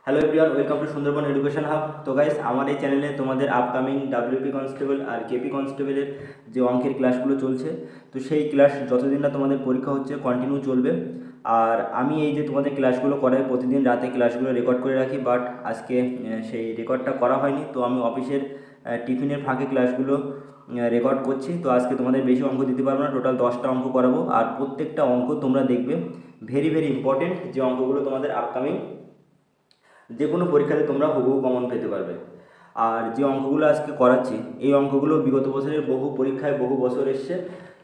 Hello everyone, welcome to Sundarban education hub. তো guys, আমার এই চ্যানেলে তোমাদের আপকামিং ডাব্লিউপি কনস্টেবল আর কেপি কনস্টেবলের যে অঙ্কের ক্লাসগুলো চলছে, তো সেই ক্লাস যতদিন না তোমাদের পরীক্ষা হচ্ছে কন্টিনিউ চলবে। আর আমি এই যে তোমাদের ক্লাসগুলো করাই, প্রতিদিন রাতে ক্লাসগুলো রেকর্ড করে রাখি, বাট আজকে সেই রেকর্ডটা করা হয়নি। তো আমি অফিসের টিফিনের ফাঁকে ক্লাসগুলো রেকর্ড করছি। তো আজকে তোমাদের বেশি অঙ্ক দিতে পারবো না, টোটাল 10টা অঙ্ক করাবো। আর প্রত্যেকটা অঙ্ক তোমরা দেখবে ভেরি ভেরি ইম্পর্টেন্ট, যে অঙ্কগুলো তোমাদের আপকামিং যে কোনো পরীক্ষাতে তোমরা হুবহু কমন পেতে পারবে। আর যে অঙ্কগুলো আজকে করাচ্ছি, এই অঙ্কগুলো বিগত বছরের বহু পরীক্ষায় বহু বছর এসছে।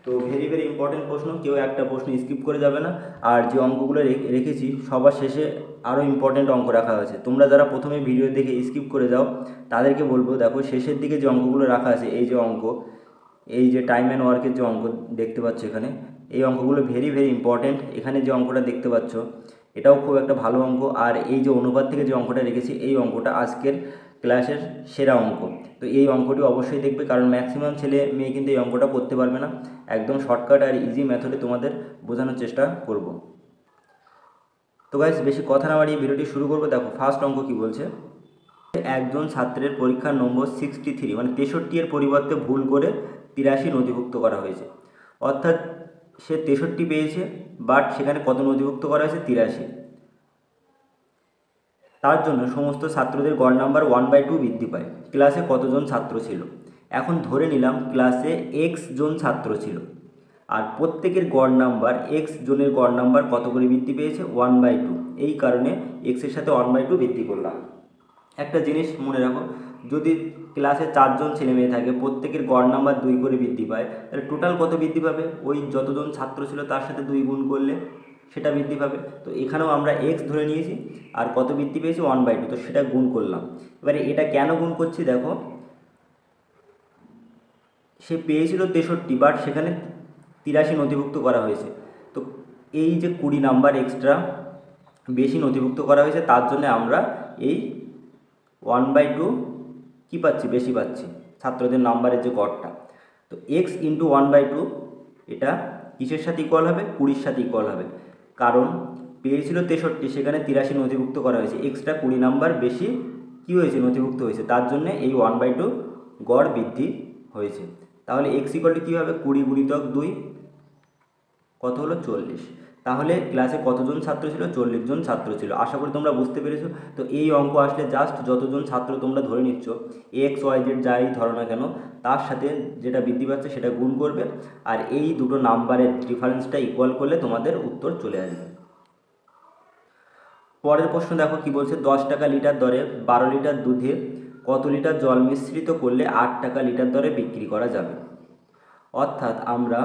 তো ভেরি ভেরি ইম্পর্টেন্ট প্রশ্ন, কেউ একটা প্রশ্ন স্কিপ করে যাবে না। আর যে অঙ্কগুলো রেখেছি সবার শেষে আরও ইম্পর্টেন্ট অঙ্ক রাখা আছে। তোমরা যারা প্রথমে ভিডিও দেখে স্কিপ করে যাও তাদেরকে বলবো, দেখো শেষের দিকে যে অঙ্কগুলো রাখা আছে, এই যে অঙ্ক, এই যে টাইম অ্যান্ড ওয়ার্কের যে অঙ্ক দেখতে পাচ্ছ এখানে, এই অঙ্কগুলো ভেরি ভেরি ইম্পর্টেন্ট। এখানে যে অঙ্কটা দেখতে পাচ্ছ এটাও খুব একটা ভালো অঙ্ক। আর এই যে অনুপাত থেকে যে অঙ্কটা রেখেছি, এই অঙ্কটা আজকের ক্লাসের সেরা অঙ্ক। তো এই অঙ্কটি অবশ্যই দেখবে, কারণ ম্যাক্সিমাম ছেলে মেয়ে কিন্তু এই অঙ্কটা করতে পারবে না। একদম শর্টকাট আর ইজি মেথডে তোমাদের বোঝানোর চেষ্টা করব। তো গাইস, বেশি কথা না বাড়িয়ে ভিডিওটি শুরু করবো। দেখো ফার্স্ট অঙ্ক কি বলছে। একজন ছাত্রের পরীক্ষার নম্বর 63, মানে 63 এর পরিবর্তে ভুল করে 83 নথিভুক্ত করা হয়েছে। অর্থাৎ সে 63 পেয়েছে, বাট সেখানে কত নথিভুক্ত করা হয়েছে? 83। তার জন্য সমস্ত ছাত্রদের গড় নাম্বার 1/2 বৃদ্ধি পায়। ক্লাসে কতজন ছাত্র ছিল? এখন ধরে নিলাম ক্লাসে এক্স জন ছাত্র ছিল, আর প্রত্যেকের গড় নাম্বার, এক্স জনের গড় নাম্বার কত করে বৃদ্ধি পেয়েছে? 1/2। এই কারণে এক্সের সাথে 1/2 বৃদ্ধি করলাম। একটা জিনিস মনে রাখো, যদি ক্লাসে 4জন ছেলে মেয়ে থাকে, প্রত্যেকের গড় নাম্বার 2 করে বৃদ্ধি পায়, তাহলে টোটাল কত বৃদ্ধি পাবে? ওই যতজন ছাত্র ছিল তার সাথে 2 গুণ করলে সেটা বৃদ্ধি পাবে। তো এখানেও আমরা এক্স ধরে নিয়েছি, আর কত বৃদ্ধি পেয়েছি? 1/2। তো সেটা গুণ করলাম। এবারে এটা কেন গুণ করছি দেখো, সে পেয়েছিল 63, বাট সেখানে 83 নথিভুক্ত করা হয়েছে। তো এই যে 20 নাম্বার এক্সট্রা বেশি নথিভুক্ত করা হয়েছে, তার জন্য আমরা এই 1/2 কী পাচ্ছি? বেশি পাচ্ছি ছাত্রদের নাম্বারের যে গড়টা। তো এক্স ইন্টু 1/2 এটা কিসের সাথে ইকুয়াল হবে? 20-র সাথে ইকুয়াল হবে। কারণ পেয়েছিল 63, সেখানে 83 নথিভুক্ত করা হয়েছে, এক্সট্রা 20 নাম্বার বেশি কী হয়েছে? নথিভুক্ত হয়েছে, তার জন্য এই 1/2 গড় বৃদ্ধি হয়েছে। তাহলে এক্স ইকুয়াল টু কী হবে? 20 গুণিতক 2, কত হলো? 40। তাহলে ক্লাসে কতজন ছাত্র ছিল? 40 জন ছাত্র ছিল। আশা করি তোমরা বুঝতে পেরেছো। তো এই অঙ্ক আসলে জাস্ট যতজন ছাত্র তোমরা ধরে নিচ্ছ, এক্স ওয়াই জেড যাই ধরো না কেন, তার সাথে যেটা বৃদ্ধি পাচ্ছে সেটা গুণ করবে, আর এই দুটো নাম্বারের ডিফারেন্সটা ইকুয়াল করলে তোমাদের উত্তর চলে আসবে। পরের প্রশ্ন দেখো কি বলছে। 10 টাকা লিটার দরে 12 লিটার দুধে কত লিটার জল মিশ্রিত করলে 8 টাকা লিটার দরে বিক্রি করা যাবে? অর্থাৎ আমরা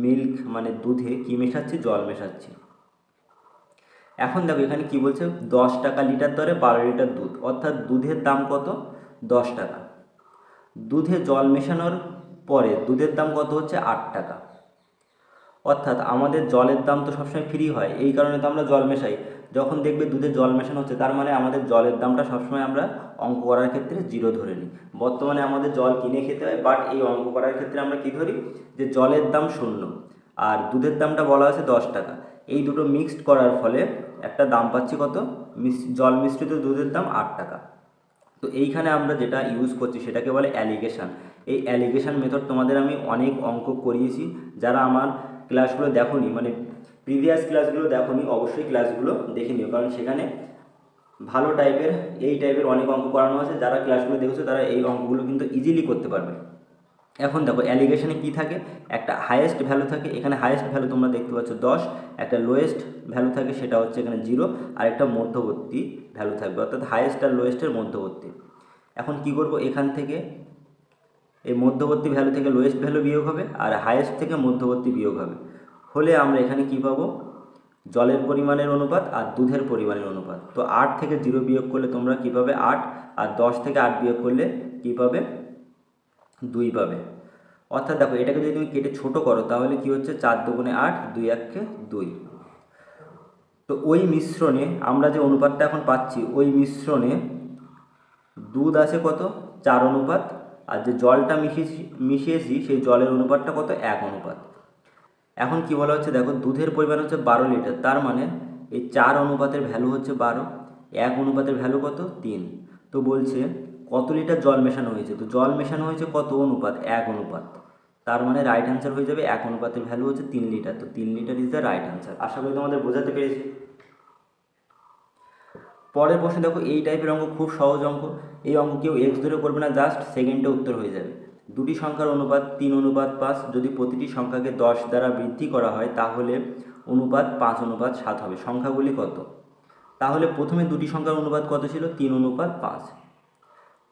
মিল্ক মানে দুধে কি মেশাচ্ছি? জল মেশাচ্ছি। এখন দেখো এখানে কি বলছে, 10 টাকা লিটার দরে 12 লিটার দুধ, অর্থাৎ দুধের দাম কত? 10 টাকা। দুধে জল মেশানোর পরে দুধের দাম কত হচ্ছে? 8 টাকা। অর্থাৎ আমাদের জলের দাম তো সবসময় ফ্রি হয়, এই কারণে তো আমরা জল মেশাই। যখন দেখবে দুধে জল মেশানো হচ্ছে, তার মানে আমাদের জলের দামটা সবসময় আমরা অঙ্ক করার ক্ষেত্রে 0 ধরে নিই। বর্তমানে আমাদের জল কিনে খেতে হয়, বাট এই অঙ্ক করার ক্ষেত্রে আমরা কী ধরি? যে জলের দাম 0 আর দুধের দামটা বলা আছে 10 টাকা। এই দুটো মিক্সড করার ফলে একটা দাম পাচ্ছি কত? জল মিশ্রিত দুধের দাম 8 টাকা। তো এইখানে আমরা যেটা ইউজ করছি সেটাকে বলে অ্যালিগেশন। এই অ্যালিগেশন মেথড তোমাদের আমি অনেক অঙ্ক করিয়েছি। যারা আমার ক্লাসগুলো দেখোনি, মানে প্রিভিয়াস ক্লাসগুলো দেখোনি, অবশ্যই ক্লাসগুলো দেখে নিও, কারণ সেখানে ভালো টাইপের এই টাইপের অনেক অঙ্ক করানো আছে। যারা ক্লাসগুলো দেখেছো তারা এই অঙ্কগুলো কিন্তু ইজিলি করতে পারবে। এখন দেখো অ্যালিগেশনে কি থাকে, একটা হাইয়েস্ট ভ্যালু থাকে, এখানে হাইয়েস্ট ভ্যালু তোমরা দেখতে পাচ্ছ 10, একটা লোয়েস্ট ভ্যালু থাকে সেটা হচ্ছে এখানে 0, আর একটা মধ্যবর্তী ভ্যালু থাকবে, অর্থাৎ হাইয়েস্ট আর লোয়েস্টের মধ্যবর্তী। এখন কি করব, এখান থেকে এই মধ্যবর্তী ভ্যালু থেকে লোয়েস্ট ভ্যালু বিয়োগ হবে, আর হাইয়েস্ট থেকে মধ্যবর্তী বিয়োগ হবে, হলে আমরা এখানে কি পাবো? জলের পরিমাণের অনুপাত আর দুধের পরিমাণের অনুপাত। তো 8 থেকে 0 বিয়োগ করলে তোমরা কী পাবে? 8। আর 10 থেকে 8 বিয়োগ করলে কী পাবে? 2 পাবে। অর্থাৎ দেখো এটাকে যদি তুমি কেটে ছোট করো তাহলে কি হচ্ছে? 4 দুগুণে 8, 2 1-এ 2। তো ওই মিশ্রণে আমরা যে অনুপাতটা এখন পাচ্ছি, ওই মিশ্রণে দুধ আছে কত? 4 অনুপাত, আর যে জলটা মিশিয়েছি সেই জলের অনুপাতটা কত? 1 অনুপাত। এখন কি বলা হচ্ছে দেখো, দুধের পরিমাণ হচ্ছে 12 লিটার, তার মানে এই 4 অনুপাতের ভ্যালু হচ্ছে 12, 1 ভ্যালু কত 3। তো বলছে কত লিটার জল মেশানো হয়েছে, তো জল মেশানো হয়েছে কত অনুপাত 1 তার মানে রাইট অ্যান্সার হয়ে যাবে 1 ভ্যালু হচ্ছে 3 লিটার, তো 3 litre is the right answer. আশা করি তোমাদের বোঝাতে পেরেছি। পরের প্রশ্ন দেখো, এই টাইপের অঙ্ক খুব সহজ অঙ্ক, এই অঙ্ক কেউ এক্স ধরে করবে না, জাস্ট সেকেন্ডে উত্তর হয়ে যাবে। দুটি সংখ্যার অনুপাত 3:5, যদি প্রতিটি সংখ্যাকে 10 দ্বারা বৃদ্ধি করা হয় তাহলে অনুপাত 5:7 হবে। সংখ্যাগুলি কত? তাহলে প্রথমে দুটি সংখ্যার অনুপাত কত ছিল 3:5,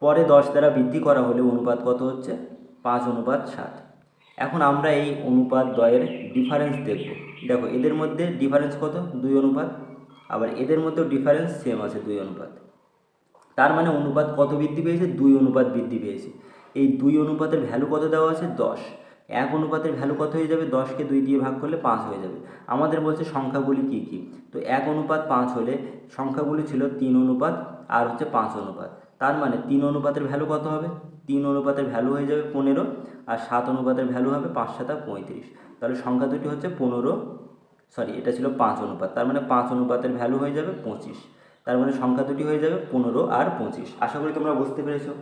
পরে 10 দ্বারা বৃদ্ধি করা হলে অনুপাত কত হচ্ছে 5:7। এখন আমরা এই অনুপাত দ্বয়ের ডিফারেন্স দেখব। দেখো এদের মধ্যে ডিফারেন্স কত 2 আবার এদের মধ্যেও ডিফারেন্স সেম আছে 2। তার মানে অনুপাত কত বৃদ্ধি পেয়েছে 2 বৃদ্ধি পেয়েছে। এই 2 ভ্যালু কত দেওয়া আছে 10। 1 ভ্যালু কত হয়ে যাবে 10কে 2 দিয়ে ভাগ করলে 5 হয়ে যাবে। আমাদের বলছে সংখ্যাগুলি কী কী, তো 1:5 হলে সংখ্যাগুলি ছিল 3 আর হচ্ছে 5। তার মানে 3 ভ্যালু কত হবে 3 ভ্যালু হয়ে যাবে 15 আর 7 ভ্যালু হবে 5 7 35। তাহলে সংখ্যা দুটি হচ্ছে 15, সরি এটা ছিল 5 তার মানে 5 ভ্যালু হয়ে যাবে 25। তার মানে সংখ্যা দুটি হয়ে যাবে 15 আর 25। আশা করি তোমরা বুঝতে পেরেছো।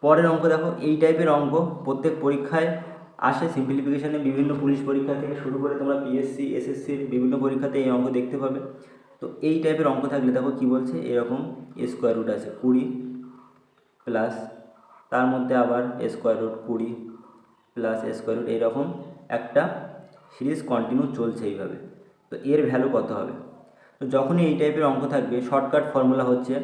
পরের অঙ্ক দেখো, এই টাইপের অঙ্ক প্রত্যেক পরীক্ষায় আসে, সিম্পলিফিকেশানে বিভিন্ন পুলিশ পরীক্ষা থেকে শুরু করে তোমরা পিএসসি এসএসসির বিভিন্ন পরীক্ষাতে এই অঙ্ক দেখতে পাবে। তো এই টাইপের অঙ্ক থাকলে দেখো কী বলছে, এরকম স্কোয়ার রুট আছে 20 প্লাস তার মধ্যে আবার square root 20 plus square root, এইরকম একটা সিরিজ কন্টিনিউ চলছে এইভাবে। তো এর ভ্যালু কত হবে? তো যখনই এই টাইপের অঙ্ক থাকবে শর্টকাট ফর্মুলা হচ্ছে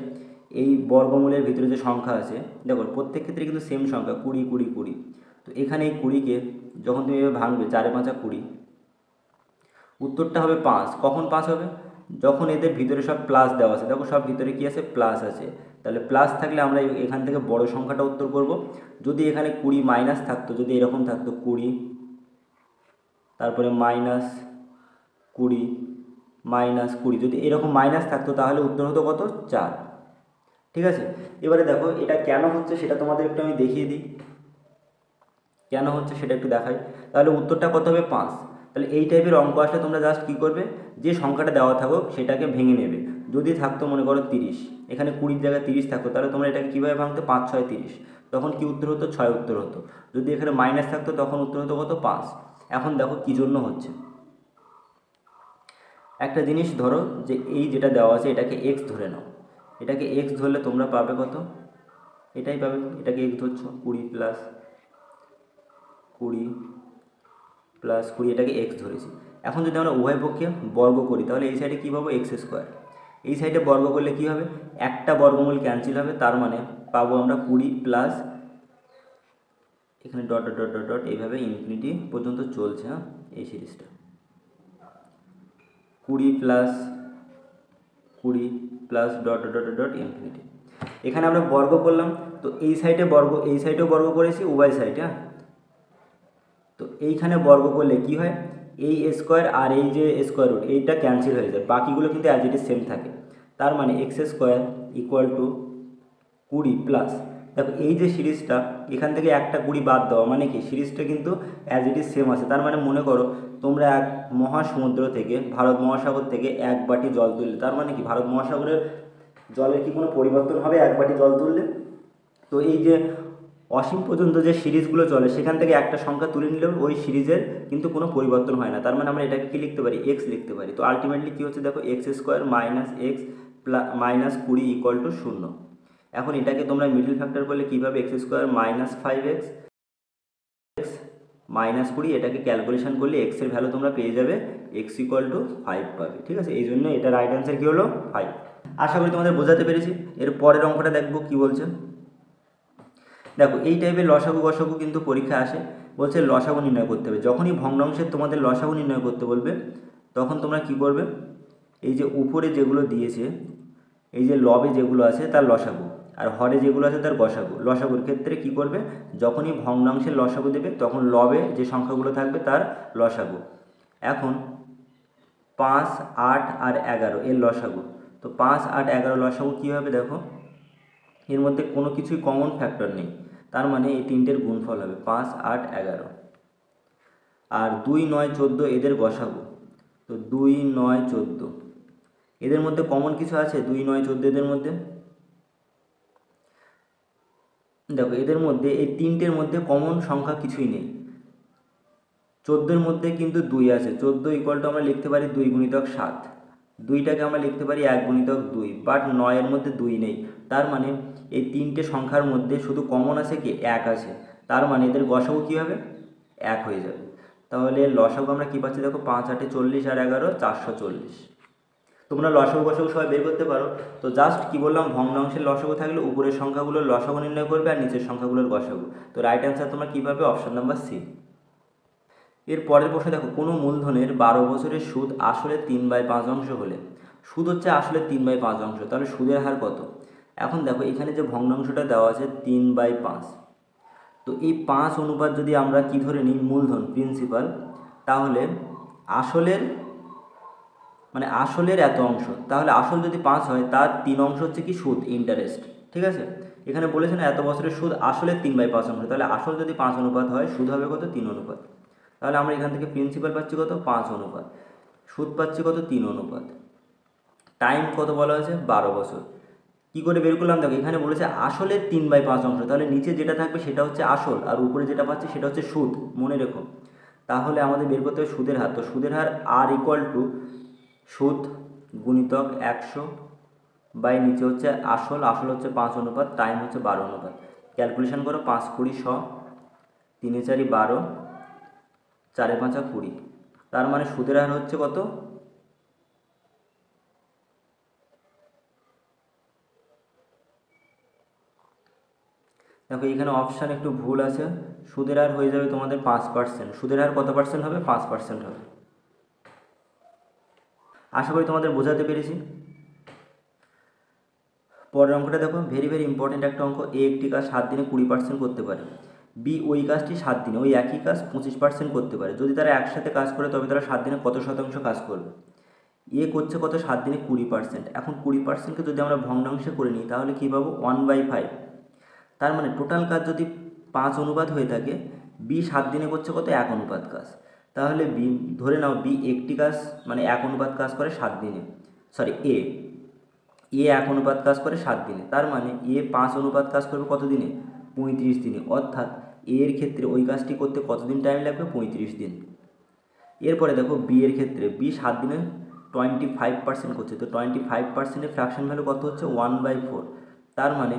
এই বর্গমূলের ভিতরে যে সংখ্যা আছে, দেখো প্রত্যেক ক্ষেত্রে কিন্তু সেম সংখ্যা 20 20 20। তো এখানে এই 20কে যখন তুমি এভাবে ভাঙবে 4 5 20, উত্তরটা হবে 5। কখন 5 হবে? যখন এদের ভিতরে সব প্লাস দেওয়া আছে, দেখো সব ভিতরে কী আছে প্লাস আছে, তাহলে প্লাস থাকলে আমরা এখান থেকে বড় সংখ্যাটা উত্তর করব। যদি এখানে 20 মাইনাস থাকতো, যদি এরকম থাকতো 20 তারপরে মাইনাস 20 মাইনাস 20, যদি এরকম মাইনাস থাকতো তাহলে উত্তর হতো কত 4। ঠিক আছে, এবারে দেখো এটা কেন হচ্ছে সেটা তোমাদের একটু আমি দেখিয়ে দিই, কেন হচ্ছে সেটা একটু দেখাই। তাহলে উত্তরটা কত হবে 5। তাহলে এই টাইপের অঙ্ক আসলে তোমরা জাস্ট কী করবে, যে সংখ্যাটা দেওয়া থাকুক সেটাকে ভেঙে নেবে। যদি থাকতো মনে করো 30, এখানে 20 জায়গায় 30 থাকতো, তাহলে তোমরা এটাকে কীভাবে ভাঙতো 5 6 30, তখন কি উত্তর হতো 6 উত্তর হতো। যদি এখানে মাইনাস থাকতো তখন উত্তর হতো কত 5। এখন দেখো কী জন্য হচ্ছে, একটা জিনিস ধরো যে এই যেটা দেওয়া আছে এটাকে এক্স ধরে নাও, এটাকে এক্স ধরলে তোমরা পাবে কত, এটাই পাবে, এটাকে এক্স ধরছো 20 প্লাস 20 প্লাস 20, এটাকে এক্স ধরেছি। এখন যদি আমরা উভয় পক্ষে বর্গ করি তাহলে এই সাইডে কী পাবো এক্স স্কোয়ার, এই সাইডে বর্গ করলে কী হবে একটা বর্গমূল ক্যান্সেল হবে, তার মানে পাবো আমরা 20 প্লাস এখানে ডট ডট ডট ডট এইভাবে ইনফিনিটি পর্যন্ত চলছে। হ্যাঁ এই সিরিজটা 20 plus 20 plus dot dot dot infinity. এখানে আমরা বর্গ করলাম, তো এই সাইডে বর্গ, এই সাইডেও বর্গ করেছি উভয় সাইডে। হ্যাঁ তো এইখানে বর্গ করলে কি হয়, এই স্কোয়ার আর এই যে স্কোয়ার রুট এইটা ক্যান্সেল হয়ে যায়, বাকিগুলো কিন্তু অ্যাজ ইট ইজ সেম থাকে। তার মানে x square equal to 20 plus, দেখো এই যে সিরিজটা এখান থেকে একটা 20 বাদ দেওয়া মানে কি সিরিজটা কিন্তু অ্যাজ ইট ইজ সেম আছে। তার মানে মনে করো তোমরা এক মহাসমুদ্র থেকে, ভারত মহাসাগর থেকে 1 বাটি জল তুললে, তার মানে কি ভারত মহাসাগরের জলের কি কোনো পরিবর্তন হবে 1 বাটি জল তুললে? তো এই যে অসীম পর্যন্ত যে সিরিজগুলো চলে সেখান থেকে একটা সংখ্যা তুলে নিলেও ওই সিরিজের কিন্তু কোনো পরিবর্তন হয় না। তার মানে আমরা এটাকে কী লিখতে পারি এক্স লিখতে পারি। তো আলটিমেটলি কী হচ্ছে দেখো x square minus x minus 20 equal to 0। এখন এটাকে তোমরা মিডল ফ্যাক্টর করলে কীভাবে x square minus 5x minus 20, এটাকে ক্যালকুলেশন করলে এক্সের ভ্যালু তোমরা পেয়ে যাবে এক্স ইকুয়াল টু 5 পাবে। ঠিক আছে, এই জন্য এটা রাইট অ্যান্সার কী হলো 5। আশা করি তোমাদের বোঝাতে পেরেছি। এর পরের অঙ্কটা দেখবো কী বলছে। দেখো এই টাইপের লসাগু গসাগু কিন্তু পরীক্ষা আসে, বলছে লসাগু নির্ণয় করতে হবে। যখনই ভগ্নাংশের তোমাদের লসাগু নির্ণয় করতে বলবে তখন তোমরা কি করবে, এই যে উপরে যেগুলো দিয়েছে, এই যে লবে যেগুলো আছে তার লসাগু আর হরে যেগুলো আছে তার গসাগু। লসাগুর ক্ষেত্রে কি করবে, যখনই ভগ্নাংশের লসাগু দেবে তখন লবে যে সংখ্যাগুলো থাকবে তার লসাগু। এখন 5 8 আর 11 এর লসাগু, তো 5 8 11 লসাগু কী হবে, দেখো এর মধ্যে কোনো কিছুই কমন ফ্যাক্টর নেই, তার মানে এই তিনটের গুণফল হবে 5 8 11। আর 2 9 14 এদের গসাগু, তো 2 9 14 এদের মধ্যে কমন কিছু আছে 2, 9, 14 এদের মধ্যে? দেখো এদের মধ্যে এই তিনটের মধ্যে কমন সংখ্যা কিছুই নেই। 14-এর মধ্যে কিন্তু 2 আছে, 14 ইকুয়াল টু আমরা লিখতে পারি 2 গুণিতক 7, 2টাকে আমরা লিখতে পারি 1 গুণিতক 2, বাট 9-এর মধ্যে 2 নেই। তার মানে এই তিনটে সংখ্যার মধ্যে শুধু কমন আছে কি 1 আছে, তার মানে এদের গসাগু কী হবে 1 হয়ে যাবে। তাহলে লসাগু আমরা কী পাচ্ছি দেখো 5 8 40 আর 11 440। তোমরা লসাগু গসাগু সবাই বের করতে পারো। তো জাস্ট কি বললাম, ভগ্নাংশের লসাগু থাকলে উপরের সংখ্যাগুলোর লসাগু নির্ণয় করবে আর নিচের সংখ্যাগুলোর গসাগু। তো রাইট অ্যান্সার তোমরা কী পাবে, অপশান নাম্বার সি। এর পরের প্রশ্ন দেখো, কোনো মূলধনের 12 বছরের সুদ আসলে 3/5 হলে, সুদ হচ্ছে আসলে 3/5, তাহলে সুদের হার কত? এখন দেখো এখানে যে ভগ্নাংশটা দেওয়া আছে 3/5, তো এই 5 অনুপাত যদি আমরা কি ধরে নিই মূলধন প্রিন্সিপাল, তাহলে আসলের আসলের এত অংশ, তাহলে আসল যদি 5 হয় তার 3 অংশ হচ্ছে কি সুদ, ইন্টারেস্ট। ঠিক আছে, এখানে বলেছে না এত বছরের সুদ আসলে 3/5, তাহলে আসল যদি 5 অনুপাত হয় সুদ হবে কত 3 অনুপাত। তাহলে আমরা এখান থেকে প্রিন্সিপাল পাচ্ছি কত 5 অনুপাত, সুদ পাচ্ছি কত 3 অনুপাত, টাইম কত বলা হয়েছে 12 বছর। কী করে বের করলাম দেখো, এখানে বলেছে আসলে 3/5, তাহলে নিচে যেটা থাকবে সেটা হচ্ছে আসল আর উপরে যেটা পাচ্ছি সেটা হচ্ছে সুদ, মনে রেখো। তাহলে আমাদের বের করতে হবে সুদের হার। তো সুদের হার আর ইকুয়াল টু সুদ গুণিতক 100 বাই নিচে হচ্ছে আসল, আসল হচ্ছে 5 অনুপাত, টাইম হচ্ছে 12 অনুপাত। ক্যালকুলেশন করো, 5 20 100, 3 4 12, 4 5 20, তার মানে সুদের হার হচ্ছে কত, দেখো এখানে অপশান একটু ভুল আছে, সুদের হার হয়ে যাবে তোমাদের 5%। সুদের হার কত পার্সেন্ট হবে, 5% হবে। আশা করি তোমাদের বোঝাতে পেরেছি। পরের অঙ্কটা দেখো, ভেরি ভেরি ইম্পর্টেন্ট একটা অঙ্ক। এ একটি কাজ 7 দিনে 20% করতে পারে, বি ওই কাজটি 7 দিনে ওই একই কাজ 25% করতে পারে। যদি তারা একসাথে কাজ করে তবে তারা 7 দিনে কত শতাংশ কাজ করবে? এ করছে কত 7 দিনে 20%। এখন 20%কে যদি আমরা ভগ্নাংশে করে নিই তাহলে কী পাবো 1/5। তার মানে টোটাল কাজ যদি 5 অনুপাত হয়ে থাকে, বি 7 দিনে করছে কত 1 অনুপাত কাজ। তাহলে বি ধরে নাও বি একটি কাজ 1 অনুপাত কাজ করে 7 দিনে, সরি এ 1 অনুপাত কাজ করে 7 দিনে, তার মানে এ 5 অনুপাত কাজ করবে কত দিনে 35 দিনে, অর্থাৎ এর ক্ষেত্রে ওই কাজটি করতে কতদিন টাইম লাগবে 35 দিন। এরপরে দেখো বি এর ক্ষেত্রে বি 7 দিনে 25% করছে, তো 25%-এর ফ্র্যাকশন ভ্যালু কত হচ্ছে 1/4। তার মানে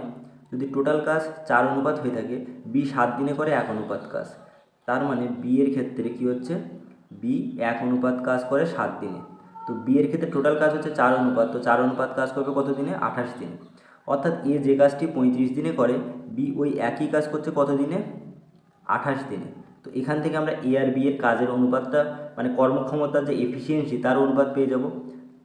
যদি টোটাল কাজ 4 অনুপাত হয়ে থাকে, বি 7 দিনে করে 1 অনুপাত কাজ, তার মানে বি এর ক্ষেত্রে কী হচ্ছে বি 1 অনুপাত কাজ করে 7 দিনে। তো বি এর ক্ষেত্রে টোটাল কাজ হচ্ছে 4 অনুপাত, তো 4 অনুপাত কাজ করবে কত দিনে 28 দিনে। অর্থাৎ এ যে কাজটি 35 দিনে করে, বি ওই একই কাজ করছে কত দিনে 28 দিনে। তো এখান থেকে আমরা এ আর বি এর কাজের অনুপাতটা কর্মক্ষমতার যে এফিসিয়েন্সি তার অনুপাত পেয়ে যাব।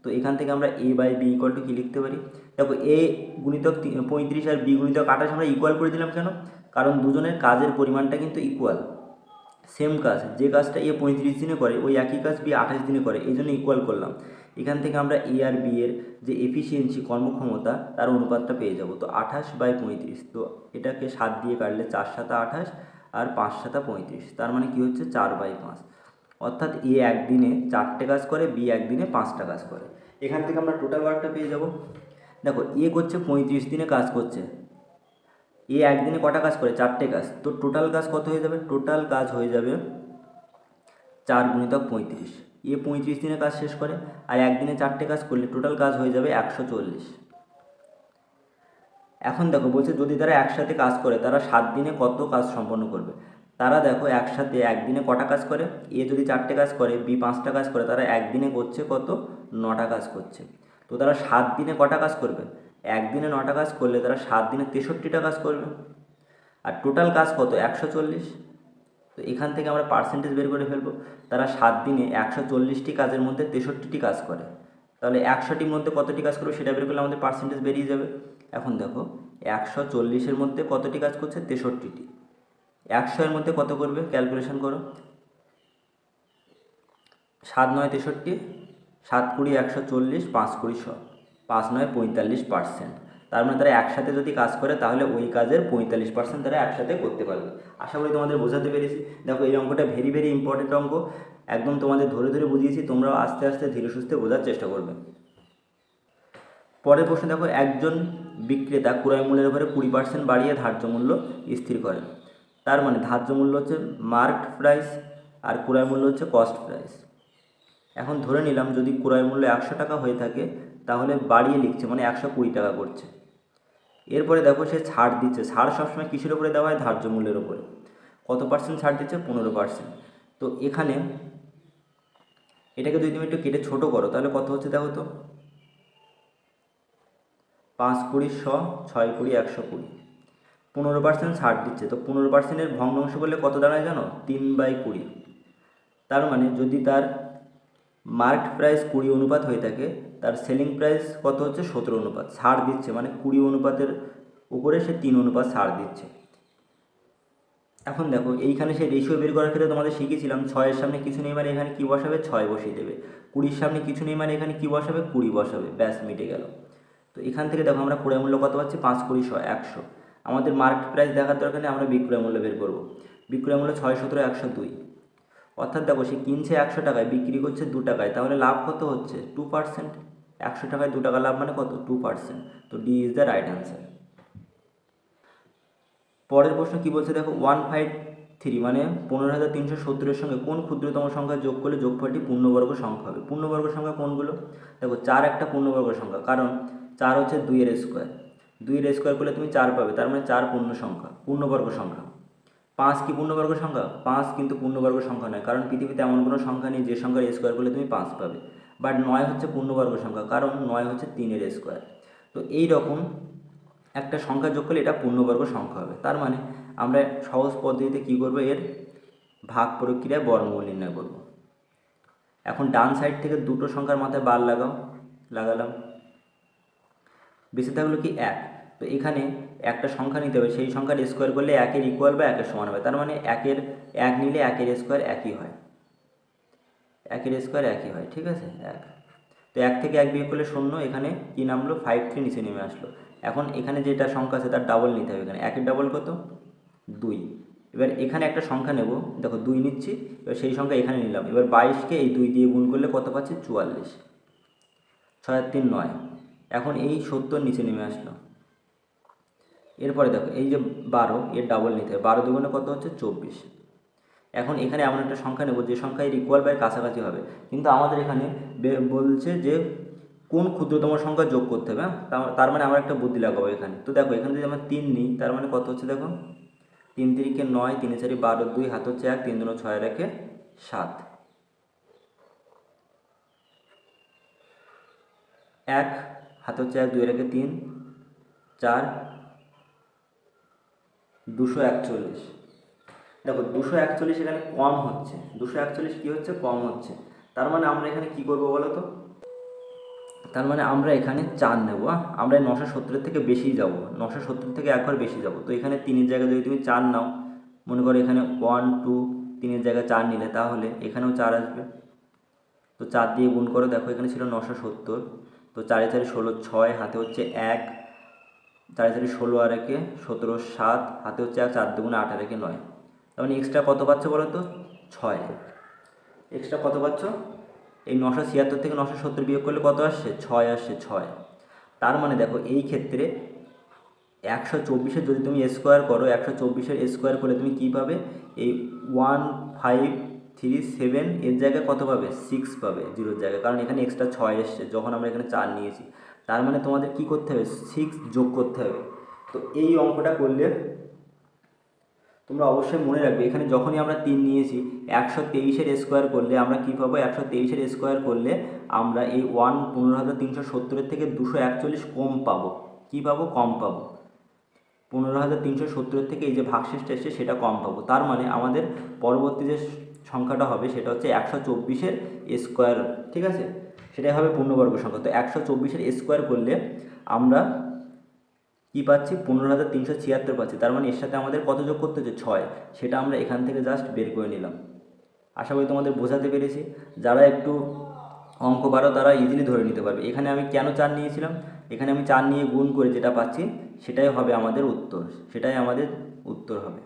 তো এখান থেকে আমরা এ বাই বি ইকুয়াল টু কী লিখতে পারি, দেখো এ গুণিতক 35 আর বি গুণিতক 28 আমরা ইকুয়াল করে দিলাম কেন, কারণ দুজনের কাজের পরিমাণটা কিন্তু ইকুয়াল, সেম কাজ, যে কাজটা এ 35 দিনে করে ওই একই কাজ বি 28 দিনে করে, এই জন্য ইকুয়াল করলাম। এখান থেকে আমরা এ আর বি এর যে এফিসিয়েন্সি কর্মক্ষমতা তার অনুপাতটা পেয়ে যাব। তো 28/35, তো এটাকে 7 দিয়ে কাটলে 4 7 28 আর 5 7 35, তার মানে কি হচ্ছে 4/5। অর্থাৎ এ একদিনে 4টে কাজ করে, বি একদিনে 5টা কাজ করে। এখান থেকে আমরা টোটাল ওয়ার্কটা পেয়ে যাব। দেখো এ করছে 35 দিনে কাজ করছে, এ একদিনে কটা কাজ করে 4টে কাজ, তো টোটাল কাজ কত হয়ে যাবে, টোটাল কাজ হয়ে যাবে 4 গুণিতক 35। এ 35 দিনে কাজ শেষ করে আর একদিনে 4টে কাজ করলে টোটাল কাজ হয়ে যাবে 140। এখন দেখো বলছে যদি তারা একসাথে কাজ করে তারা 7 দিনে কত কাজ সম্পন্ন করবে। তারা দেখো একসাথে একদিনে কটা কাজ করে, এ যদি 4টে কাজ করে বি 5টা কাজ করে, তারা একদিনে করছে কত 9টা কাজ করছে। তো তারা 7 দিনে কটা কাজ করবে, একদিনে 9টা কাজ করলে তারা 7 দিনে 63টা কাজ করবে, আর টোটাল কাজ কত 140। তো এখান থেকে আমরা পার্সেন্টেজ বের করে ফেলবো, তারা 7 দিনে 140টি কাজের মধ্যে 63টি কাজ করে, তাহলে 100টির মধ্যে কতটি কাজ করবে সেটা বের করলে আমাদের পার্সেন্টেজ বেরিয়ে যাবে। এখন দেখো 140-এর মধ্যে কতটি কাজ করছে 63টি, 100-এর মধ্যে কত করবে ক্যালকুলেশন করো, 7 9 63, 7 20 140, 5 20 100, 5 9 45%। তার মানে তারা একসাথে যদি কাজ করে তাহলে ওই কাজের 45% তারা একসাথে করতে পারবে। আশা করি তোমাদের বোঝাতে পেরেছি। দেখো এই অঙ্কটা ভেরি ভেরি ইম্পর্টেন্ট অঙ্ক, একদম তোমাদের ধরে ধরে বুঝিয়েছি, তোমরাও আস্তে আস্তে ধীরে সুস্থে বোঝার চেষ্টা করবে। পরের প্রশ্ন দেখো, একজন বিক্রেতা ক্রয় মূল্যের উপরে 20% বাড়িয়ে ধার্য মূল্য স্থির করেন। তার মানে ধার্য মূল্য হচ্ছে মার্কড প্রাইস আর ক্রয় মূল্য হচ্ছে কস্ট প্রাইস। এখন ধরে নিলাম যদি ক্রয় মূল্য 100 টাকা হয়ে থাকে তাহলে বাড়িয়ে লিখছে মানে 120 টাকা করছে। এরপরে দেখো সে ছাড় দিচ্ছে। ছাড় সবসময় কিসের উপরে দেওয়া হয়? ধার্য মূল্যের উপরে। কত পার্সেন্ট ছাড় দিচ্ছে? 15%। তো এখানে এটাকে যদি তুমি একটু কেটে ছোটো করো তাহলে কত হচ্ছে দেখো তো, 5 20 100, 6 20 120, 15% ছাড় দিচ্ছে। তো 15%-এর ভগ্নাংশ করলে কত দাঁড়ায় জানো? 3/20। তার মানে যদি তার মার্কড প্রাইস 20 অনুপাত হয়ে থাকে, তার সেলিং প্রাইস কত হচ্ছে? 17 অনুপাত। ছাড় দিচ্ছে মানে 20 অনুপাতের উপরে সে 3 অনুপাত ছাড় দিচ্ছে। এখন দেখো এইখানে সে রেশিও বের করার ক্ষেত্রে তোমাদের শিখেছিলাম 6-এর সামনে কিছু নেই মানে এখানে কী বসাবে? 6 বসিয়ে দেবে। 20-র সামনে কিছু নেই মানে এখানে কী বসাবে? 20 বসাবে, ব্যাস মিটে গেল। তো এখান থেকে দেখো আমরা ক্রয় মূল্য কত পাচ্ছি? 5 20 100 100। আমাদের মার্কেট প্রাইস দেখার দরকার নেই, আমরা বিক্রয় মূল্য বের করব। বিক্রয় মূল্য 6 17 102। অর্থাৎ দেখো সে কিনছে 100 টাকায়, বিক্রি করছে 2 টাকায়, তাহলে লাভ কত হচ্ছে? 2%। 100 টাকায় 2 টাকা লাভ মানে কত? 2%। তো D is the right answer. পরের প্রশ্ন কি বলছে দেখো, 153 মানে 15,370-এর সঙ্গে কোন ক্ষুদ্রতম সংখ্যা যোগ করলে যোগফলটি পূর্ণবর্গ সংখ্যা হবে? পূর্ণবর্গ সংখ্যা কোনগুলো? দেখো 4 একটা পূর্ণবর্গ সংখ্যা, কারণ 4 হচ্ছে 2-এর স্কোয়ার। 2-এর স্কোয়ার করলে তুমি 4 পাবে, তার মানে 4 পূর্ণবর্গ সংখ্যা। 5 কি পূর্ণবর্গ সংখ্যা? 5 কিন্তু পূর্ণবর্গ সংখ্যা নয়, কারণ পৃথিবীতে এমন কোনো সংখ্যা নেই যে সংখ্যার স্কোয়ার করলে তুমি 5 পাবে। বাট 9 হচ্ছে পূর্ণবর্গ সংখ্যা, কারণ 9 হচ্ছে 3-এর স্কোয়ার। তো এই রকম একটা সংখ্যা যোগ করলে এটা পূর্ণবর্গ সংখ্যা হবে। তার মানে আমরা সহজ পদ্ধতিতে কী করব? এর ভাগ প্রক্রিয়ায় বর্গমূল নির্ণয় করব। এখন ডান সাইড থেকে দুটো সংখ্যার মাথায় বার লাগালাম। বেশি থাকলো কি? 1। তো এখানে একটা সংখ্যা নিতে হবে, সেই সংখ্যার স্কোয়ার করলে 1-এর ইকুয়াল বা 1-এর সমান হবে। তার মানে 1 নিলে 1-এর স্কোয়ার একই হয়, 1-এর স্কোয়ার একই হয়, ঠিক আছে? 1। তো 1 থেকে 1 বিয়োগ করলে 0, এখানে কী নামলো? 53 নিচে নেমে আসলো। এখন এখানে যেটা সংখ্যা আছে তার ডাবল নিতে হবে। এখানে 1-এর ডাবল কত? 2। এবার এখানে একটা সংখ্যা নেব, দেখো 2 নিচ্ছি, এবার সেই সংখ্যা এখানে নিলাম। এবার 22-কে এই 2 দিয়ে গুণ করলে কত পাচ্ছি? 44। 6 আর 3 9। এখন এই 70 নিচে নেমে আসলো। এরপরে দেখো এই যে 12, এর ডাবল নিতে হবে। 12 দুগুণে কত হচ্ছে? 24। এখন এখানে এমন একটা সংখ্যা নেব যে সংখ্যা এর ইকুয়াল বা এর কাছাকাছি হবে, কিন্তু আমাদের এখানে বলছে যে কোন ক্ষুদ্রতম সংখ্যা যোগ করতে হবে। তার মানে আমরা একটা বুদ্ধি লাগাবো এখানে। তো দেখো এখানে যদি আমরা 3 নিই, তার মানে কত হচ্ছে দেখো, 3 3 9, 3 4 12, 2 হাত হচ্ছে 1, 3 2 6 রেখে 7, 1 হাত হচ্ছে 1, 2 রেখে 3 4, 241। দেখো 241 এখানে কম হচ্ছে, 241 কী হচ্ছে? কম হচ্ছে। তার মানে আমরা এখানে কি করব বলো তো? তার মানে আমরা এখানে 4 নেব। আমরা 970 থেকে বেশি যাব, 970 থেকে একবার বেশি যাব। তো এখানে 3-এর জায়গায় যদি তুমি 4 নাও, মনে করো এখানে 1 2, 3-এর জায়গায় 4 নিলে, তাহলে এখানেও 4 আসবে। তো 4 দিয়ে গুণ করো, দেখো এখানে ছিল 970, তো 4 4 16, 6 হাতে হচ্ছে 1, 4 4 16 আর 1 17, 7 হাতে হচ্ছে 1, 4 2 8 আর 1 9। তার মানে এক্সট্রা কত পাচ্ছ বলো তো? 6। এক্সট্রা কত পাচ্ছ? এই 976 থেকে 970 বিয়োগ করলে কত আসছে? 6 আসছে, 6। তার মানে দেখো এই ক্ষেত্রে 124-এর যদি তুমি স্কোয়ার করো, 124-এর স্কোয়ার করে তুমি কী পাবে? এই 1537 এর জায়গায় কত পাবে? 6 পাবে 0-এর জায়গায়, কারণ এখানে এক্সট্রা 6 এসছে যখন আমরা এখানে 4 নিয়েছি। তার মানে তোমাদের কি করতে হবে? 6 যোগ করতে হবে। তো এই অঙ্কটা করলে তোমরা অবশ্যই মনে রাখবে, এখানে যখনই আমরা 3 নিয়েছি, 123-এর স্কোয়ার করলে আমরা কী পাবো? 123-এর স্কোয়ার করলে আমরা এই 15,370-এর থেকে 241 কম পাবো। কী পাবো? কম পাবো। 15,370-এর থেকে এই যে ভাগশেষটা এসছে সেটা কম পাবো। তার মানে আমাদের পরবর্তী যে সংখ্যাটা হবে সেটা হচ্ছে 124-এর স্কোয়ার, ঠিক আছে? সেটাই হবে পূর্ণবর্গ সংখ্যা। তো 124-এর স্কোয়ার করলে আমরা কী পাচ্ছি? 15,376 পাচ্ছি। তার মানে এর সাথে আমাদের কত যোগ করতে হচ্ছে? 6। সেটা আমরা এখান থেকে জাস্ট বের করে নিলাম। আশা করি তোমাদের বোঝাতে পেরেছি। যারা একটু অঙ্ক পারো তারা ইজিলি ধরে নিতে পারবে। এখানে আমি কেন 4 নিয়েছিলাম? এখানে আমি 4 নিয়ে গুণ করে যেটা পাচ্ছি সেটাই হবে আমাদের উত্তর, সেটাই আমাদের উত্তর হবে।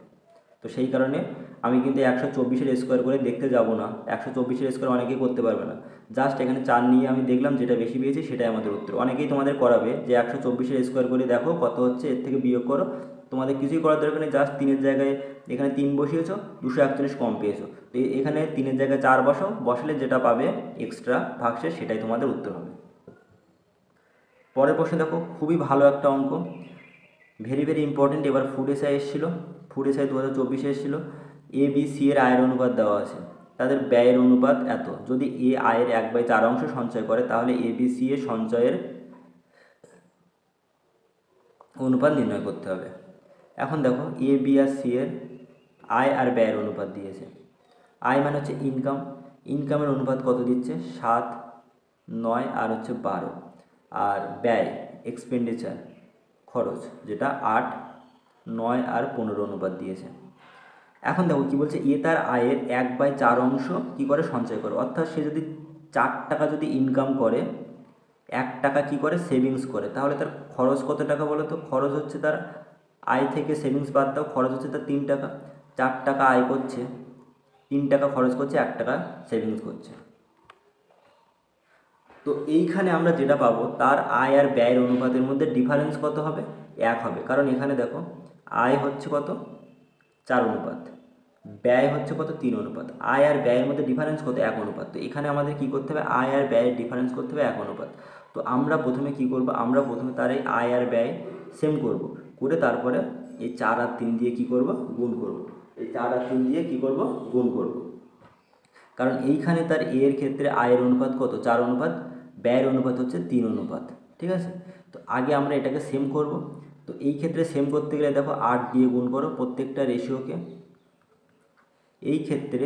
তো তো সেই কারণে আমি কিন্তু 124-এর স্কোয়ার করে দেখতে যাব না, 124-এর স্কোয়ার অনেকেই করতে পারবে না। জাস্ট এখানে 4 নিয়ে আমি দেখলাম যেটা বেশি পেয়েছি সেটাই আমাদের উত্তর। অনেকেই তোমাদের করাবে যে 124-এর স্কোয়ার করে দেখো কত হচ্ছে, এর থেকে বিয়োগ করো। তোমাদের কিছুই করার দরকার নেই, জাস্ট 3-এর জায়গায় এখানে 3 বসিয়েছো, 241 কম পেয়েছো, তো এখানে 3-এর জায়গায় 4 বসাও, বসালে যেটা পাবে এক্সট্রা ভাগশেষ সেটাই তোমাদের উত্তর হবে। পরের প্রশ্ন দেখো, খুবই ভালো একটা অঙ্ক, ভেরি ভেরি ইম্পর্টেন্ট। এবার ফুড এসআই এসেছিলো, ফুড এসআই 2024-এ এসেছিলো। এ বি সি এর আয়ের অনুপাত দেওয়া আছে, তাদের ব্যয়ের অনুপাত এত। যদি এ আয়ের 1/4 অংশ সঞ্চয় করে তাহলে এ বি সি এর সঞ্চয়ের অনুপাত নির্ণয় করতে হবে। এখন দেখো এ বি আর সি এর আয় আর ব্যয়ের অনুপাত দিয়েছে। আয় মানে হচ্ছে ইনকাম, ইনকামের অনুপাত কত দিচ্ছে, 7, 9 আর হচ্ছে 12। আর ব্যয় এক্সপেন্ডিচার খরচ যেটা 8, 9 আর 15 অনুপাত দিয়েছে। এখন দেখো কী বলছে, এ তার আয়ের 1/4 অংশ কী করে সঞ্চয় করে, অর্থাৎ সে যদি 4 টাকা যদি ইনকাম করে, 1 টাকা কী করে সেভিংস করে, তাহলে তার খরচ কত টাকা বলো তো? খরচ হচ্ছে তার আয় থেকে সেভিংস বাদ দাও, খরচ হচ্ছে তার 3 টাকা। 4 টাকা আয় করছে, 3 টাকা খরচ করছে, 1 টাকা সেভিংস করছে। তো এইখানে আমরা যেটা পাবো তার আয় আর ব্যয়ের অনুপাতের মধ্যে ডিফারেন্স কত হবে, 1 হবে। কারণ এখানে দেখো আয় হচ্ছে কত, 4 অনুপাত, ব্যয় হচ্ছে কত, 3 অনুপাত। আয় আর ব্যয়ের মধ্যে ডিফারেন্স কত, 1 অনুপাত। তো এখানে আমাদের কি করতে হবে, আয় আর ব্যয়ের ডিফারেন্স করতে হবে 1 অনুপাত। তো আমরা প্রথমে কি করব, আমরা প্রথমে তার এই আয় আর ব্যয় সেম করব, করে তারপরে এই 4 আর 3 দিয়ে কি করব, গুণ করব। এই 4 আর 3 দিয়ে কি করব, গুণ করব। কারণ এইখানে তার এর ক্ষেত্রে আয়ের অনুপাত কত, 4 অনুপাত, ব্যয়ের অনুপাত হচ্ছে 3 অনুপাত। ঠিক আছে, তো আগে আমরা এটাকে সেম করব। তো এই ক্ষেত্রে সেম করতে গেলে দেখো 8 দিয়ে গুণ করো প্রত্যেকটা রেশিওকে। এই ক্ষেত্রে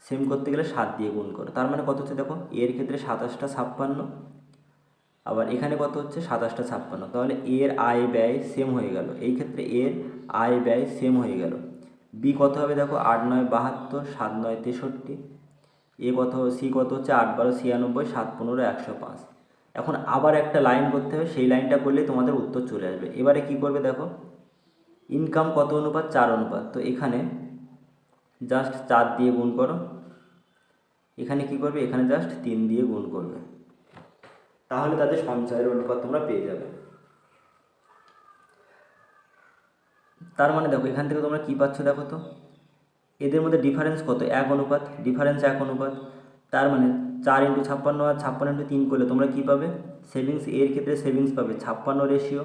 সেম করতে গেলে 7 দিয়ে গুণ করো, তার মানে কত হচ্ছে দেখো, এর ক্ষেত্রে 27টা 56, আবার এখানে কত হচ্ছে 27টা 56। তাহলে এর আয় ব্যয় সেম হয়ে গেল, এই ক্ষেত্রে এর আয় ব্যয় সেম হয়ে গেল। বি কত হবে দেখো, 8 9 72, 7 9 63। এ কত, সি কত হচ্ছে 8 12 96, 7 15 105। এখন আবার একটা লাইন করতে হবে, সেই লাইনটা করলে তোমাদের উত্তর চলে আসবে। এবারে কি করবে দেখো, ইনকাম কত অনুপাত, 4 অনুপাত। তো এখানে জাস্ট 4 দিয়ে গুণ করো, এখানে কি করবে, এখানে জাস্ট 3 দিয়ে গুণ করবে, তাহলে তাদের সঞ্চয়ের অনুপাত তোমরা পেয়ে যাবে। তার মানে দেখো এখান থেকে তোমরা কী পাচ্ছ দেখো তো, এদের মধ্যে ডিফারেন্স কত, 1 অনুপাত, ডিফারেন্স 1 অনুপাত। তার মানে 4 × 56 আর 56 × 3 করলে তোমরা কী পাবে, সেভিংস। এর ক্ষেত্রে সেভিংস পাবে 56 রেশিও।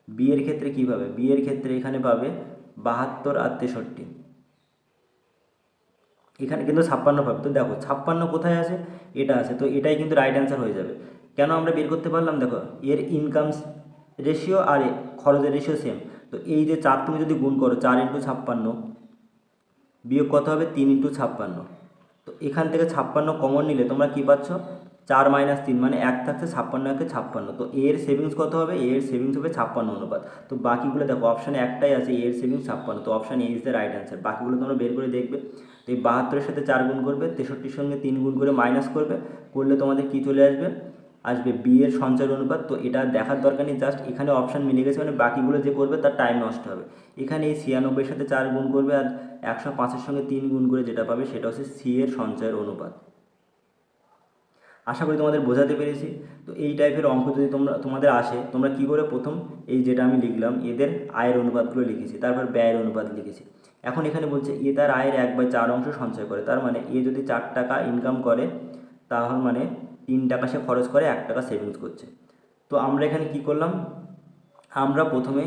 বি এর ক্ষেত্রে কী পাবে, বি এর ক্ষেত্রে এখানে পাবে 72 আর 63। এখানে কিন্তু 56 পাবে। তো দেখো 56 কোথায় আছে, এটা আছে, তো এটাই কিন্তু রাইট অ্যান্সার হয়ে যাবে। কেন আমরা বের করতে পারলাম, দেখো এর ইনকাম রেশিও আর খরচের রেশিও সেম। তো এই যে 4 তুমি যদি গুণ করো, 4 × 56 বিয়োগ কত হবে, 3 × 56। তো এখান থেকে 56 কমন নিলে তোমরা কী পাচ্ছ, 4 - 3 মানে 1 থাকছে, 56 1 56। তো এর সেভিংস কত হবে, এর সেভিংস হবে 56 অনুপাত। তো বাকিগুলো দেখো অপশানে একটাই আছে, এর সেভিংস 56, তো option A is the right answer. বাকিগুলো তোমরা বের করে দেখবে। তো এই 72-এর সাথে 4 গুণ করবে, 63-র সঙ্গে 3 গুণ করে মাইনাস করবে, করলে তোমাদের কী চলে আসবে, আসবে বি এর সঞ্চয়ের অনুপাত। তো এটা দেখার দরকার নেই, জাস্ট এখানে অপশান মিলে গেছে, মানে বাকিগুলো যে করবে তার টাইম নষ্ট হবে। এখানে এই 96-এর সাথে 4 গুণ করবে, আর 105-এর সঙ্গে 3 গুণ করে যেটা পাবে সেটা হচ্ছে সি এর সঞ্চয়ের অনুপাত। আশা করি তোমাদের বোঝাতে পেরেছি। তো এই টাইপের অঙ্ক যদি তোমাদের আসে, তোমরা কী করে, প্রথম এই যেটা আমি লিখলাম এদের আয়ের অনুপাতগুলো লিখেছি, তারপর ব্যয়ের অনুপাত লিখেছি। এখন এখানে বলছে এ তার আয়ের 1/4 অংশ সঞ্চয় করে, তার মানে এ যদি 4 টাকা ইনকাম করে, তাহলে মানে 3 টাকা সে খরচ করে, 1 টাকা সেভিংস করছে। তো আমরা এখানে কি করলাম, আমরা প্রথমে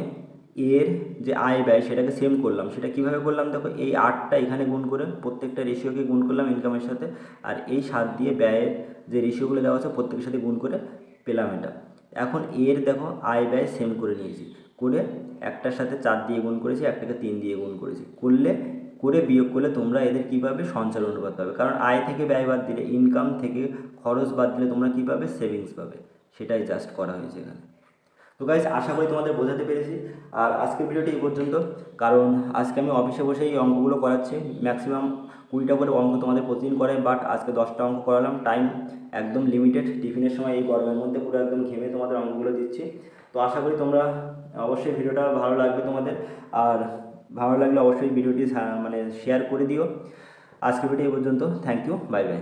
এর যে আয় ব্যয় সেটাকে সেম করলাম। সেটা কিভাবে করলাম দেখো, এই 8টা এখানে গুণ করে প্রত্যেকটা রেশিওকে গুণ করলাম ইনকামের সাথে, আর এই 7 দিয়ে ব্যয়ের যে রেশিওগুলো দেওয়া আছে প্রত্যেকের সাথে গুণ করে পেলাম এটা। এখন এর দেখো আয় ব্যয় সেম করে নিয়েছি, করে একটার সাথে 4 দিয়ে গুণ করেছি, একটাকে 3 দিয়ে গুণ করেছি, করে বিয়োগ করলে তোমরা এদের কী পাবে, সঞ্চয়ের অনুপাত পাবে। কারণ আয় থেকে ব্যয় বাদ দিলে, ইনকাম থেকে খরচ বাদ দিলে তোমরা কী পাবে, সেভিংস পাবে। সেটাই জাস্ট করা হয়েছে এখানে। তো গাইস, আশা করি তোমাদের বোঝাতে পেরেছি। আর আজকের ভিডিওটি এই পর্যন্ত, কারণ আজকে আমি অফিসে বসেই এই অঙ্কগুলো করাচ্ছি। ম্যাক্সিমাম 20টা করে অঙ্ক তোমাদের প্রতিদিন করে, বাট আজকে 10টা অঙ্ক করালাম। টাইম একদম লিমিটেড, টিফিনের সময় এই গরমের মধ্যে পুরো একদম ঘেমে তোমাদের অঙ্কগুলো দিচ্ছি। তো আশা করি তোমরা অবশ্যই ভিডিওটা ভালো লাগবে তোমাদের। আর ভালো লাগলে অবশ্যই ভিডিওটি মানে শেয়ার করে দিও। আজকের ভিডিও এই পর্যন্ত। Thank you, bye by.